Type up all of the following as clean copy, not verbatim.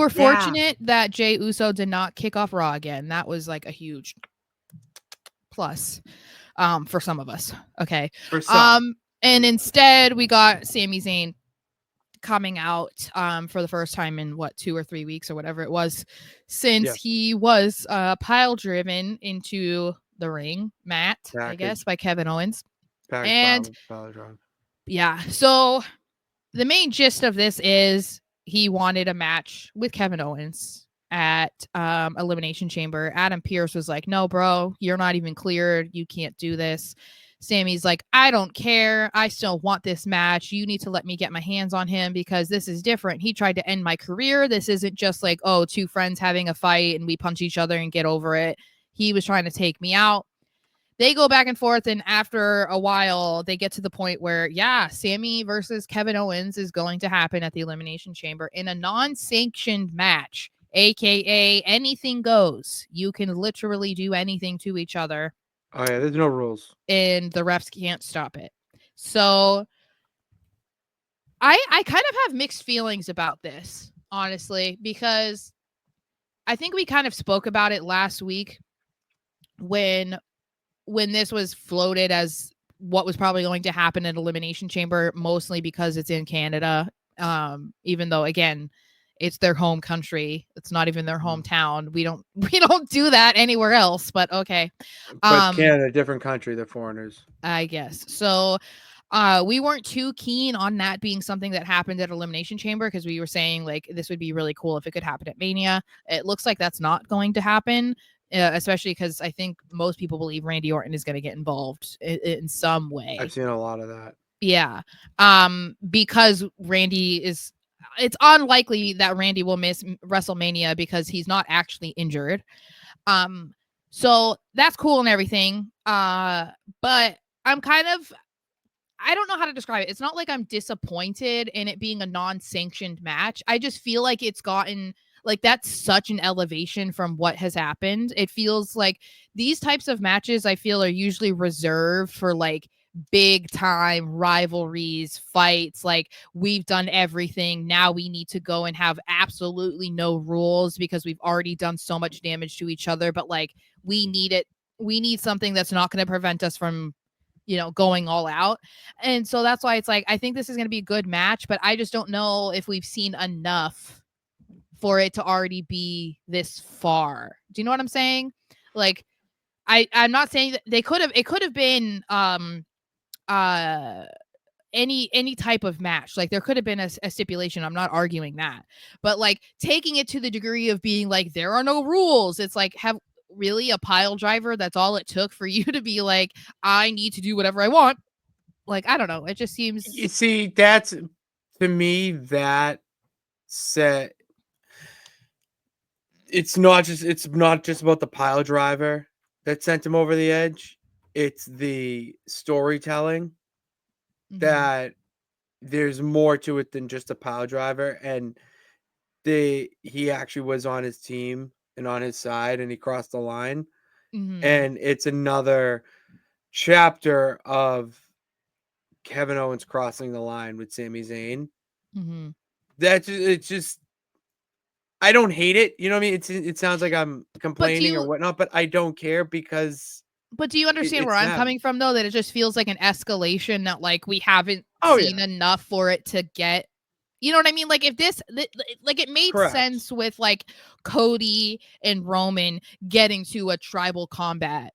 were fortunate that Jey Uso did not kick off Raw again. That was like a huge plus for some of us. Okay. For some. And instead we got Sami Zayn coming out for the first time in 2 or 3 weeks or whatever it was since he was pile driven into the ring mat, I guess, by Kevin Owens. And yeah, so the main gist of this is he wanted a match with Kevin Owens at Elimination Chamber. Adam Pearce was like, no, bro, you're not even cleared. You can't do this. Sammy's like, I don't care. I still want this match. You need to let me get my hands on him because this is different. He tried to end my career. This isn't just like, oh, two friends having a fight and we punch each other and get over it. He was trying to take me out. They go back and forth, and after a while, they get to the point where, Sami versus Kevin Owens is going to happen at the Elimination Chamber in a non-sanctioned match, aka anything goes. You can literally do anything to each other. Oh, yeah, there's no rules. And the refs can't stop it. So I kind of have mixed feelings about this, honestly, because I think we kind of spoke about it last week when this was floated as what was probably going to happen at Elimination Chamber, mostly because it's in Canada. Even though, again, it's their home country. It's not even their hometown. We don't do that anywhere else, but okay. But Canada, different country, they're foreigners. I guess. So we weren't too keen on that being something that happened at Elimination Chamber because we were saying like this would be really cool if it could happen at Mania. It looks like that's not going to happen. Especially because I think most people believe Randy Orton is going to get involved in some way. I've seen a lot of that. Yeah. Because it's unlikely that Randy will miss WrestleMania because he's not actually injured. So that's cool and everything. But I'm kind of, I don't know how to describe it. It's not like I'm disappointed in it being a non-sanctioned match. I just feel like it's gotten like that's such an elevation from what has happened. It feels like these types of matches I feel are usually reserved for like big time rivalries, fights. Like we've done everything. Now we need to go and have absolutely no rules because we've already done so much damage to each other. But like we need it. We need something that's not going to prevent us from, going all out. And so that's why it's like, I think this is going to be a good match, but I just don't know if we've seen enough for it to already be this far. Do you know what I'm saying? Like, I'm not saying that it could have been any type of match. Like there could have been a stipulation. I'm not arguing that. But like taking it to the degree of being like, there are no rules. It's like, have really a pile driver. That's all it took for you to be like, I need to do whatever I want. Like, I don't know. It just seems. You see, that's to me that set. It's not just about the pile driver that sent him over the edge. It's the storytelling that there's more to it than just a pile driver. And he actually was on his team and on his side and he crossed the line. And it's another chapter of Kevin Owens crossing the line with Sami Zayn. It's just, I don't hate it. You know what I mean? It sounds like I'm complaining or whatnot, but I don't care because. But do you understand where I'm coming from, though? That it just feels like an escalation that, like, we haven't seen enough for it to get. You know what I mean? Like, if this, like, it made sense with, like, Cody and Roman getting to a tribal combat,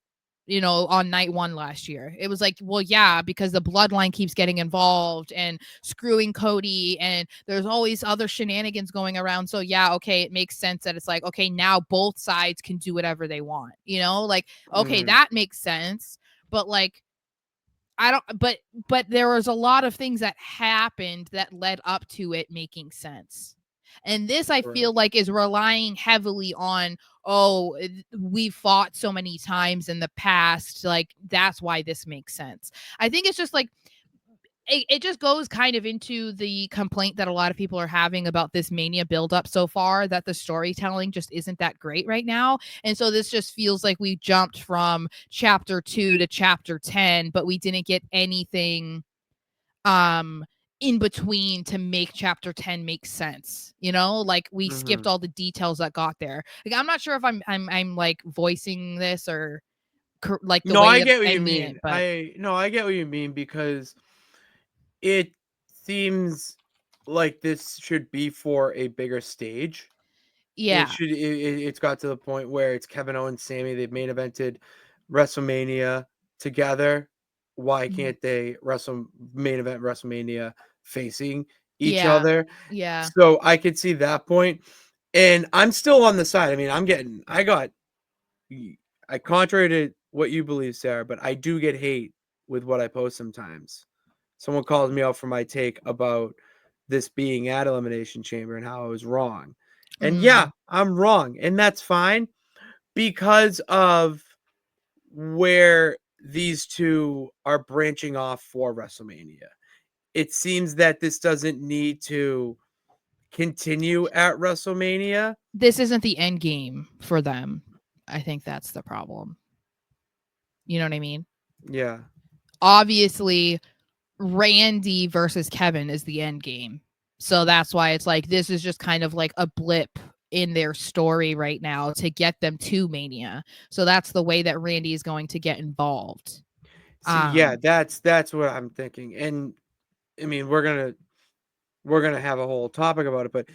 on night 1 last year. It was like, well, yeah, because the bloodline keeps getting involved and screwing Cody and there's always other shenanigans going around. So yeah, okay, it makes sense that it's like, okay, now both sides can do whatever they want, like, okay, that makes sense. But like, I don't, but there was a lot of things that happened that led up to it making sense. And this, I feel like, is relying heavily on, we fought so many times in the past. Like, that's why this makes sense. I think it's just like, it just goes kind of into the complaint that a lot of people are having about this Mania buildup so far, that the storytelling just isn't that great right now. And so this just feels like we jumped from chapter 2 to chapter 10, but we didn't get anything in between to make chapter 10 make sense, you know, like we skipped all the details that got there. Like I'm not sure if I'm like voicing this or like the way I that get what I you mean mean. it, but I get what you mean because it seems like this should be for a bigger stage. yeah. It's got to the point where it's Kevin Owens, Sami, they've main evented WrestleMania together. Why can't they main event WrestleMania facing each Yeah. other? Yeah. So I could see that point. And I'm still on the side. I mean, I contrary to what you believe, Sarah, but I do get hate with what I post sometimes. Someone calls me out for my take about this being at Elimination Chamber and how I was wrong. And yeah, I'm wrong. And that's fine because of where these two are branching off for WrestleMania. It seems that this doesn't need to continue at WrestleMania. This isn't the end game for them. I think that's the problem. You know what I mean? Yeah. Obviously, Randy versus Kevin is the end game. So that's why it's like this is just kind of like a blip in their story right now to get them to Mania. So that's the way that Randy is going to get involved. See, yeah, that's what I'm thinking. And I mean, we're gonna have a whole topic about it, but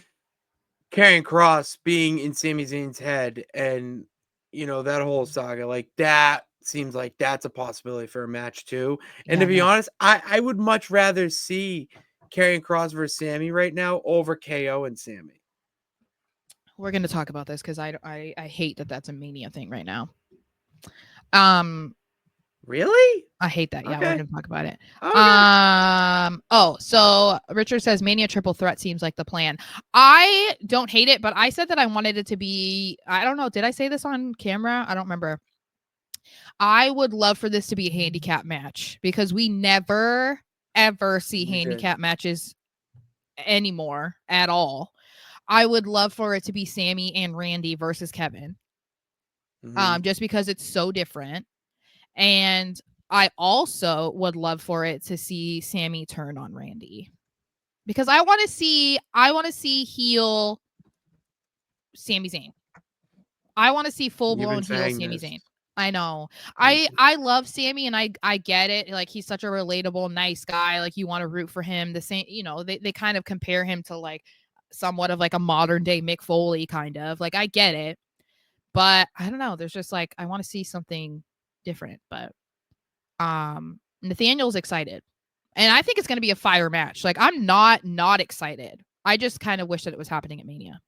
Karrion Kross being in Sami Zayn's head and that whole saga, like that seems like that's a possibility for a match too. And to be honest, I would much rather see Karrion Kross versus Sami right now over KO and Sami. We're gonna talk about this because I hate that that's a Mania thing right now. Really? I hate that. Yeah, Okay. we're gonna talk about it. Okay. So Richard says Mania triple threat seems like the plan. I don't hate it, but I said that I wanted it to be, I don't know, did I say this on camera? I don't remember. I would love for this to be a handicap match because we never ever see handicap matches anymore at all. I would love for it to be Sami and Randy versus Kevin. Just because it's so different. And I also would love for it to see Sami turn on Randy. Because I want to see heel Sami Zayn. I want to see full-blown heel Sami Zayn. I know. I love Sami and I get it. Like he's such a relatable, nice guy. Like you want to root for him. The same, they kind of compare him to like somewhat of like a modern day Mick Foley kind of. Like I get it. But I don't know. There's just like I want to see something different. But Nathaniel's excited. And I think it's going to be a fire match. Like I'm not excited. I just kind of wish that it was happening at Mania.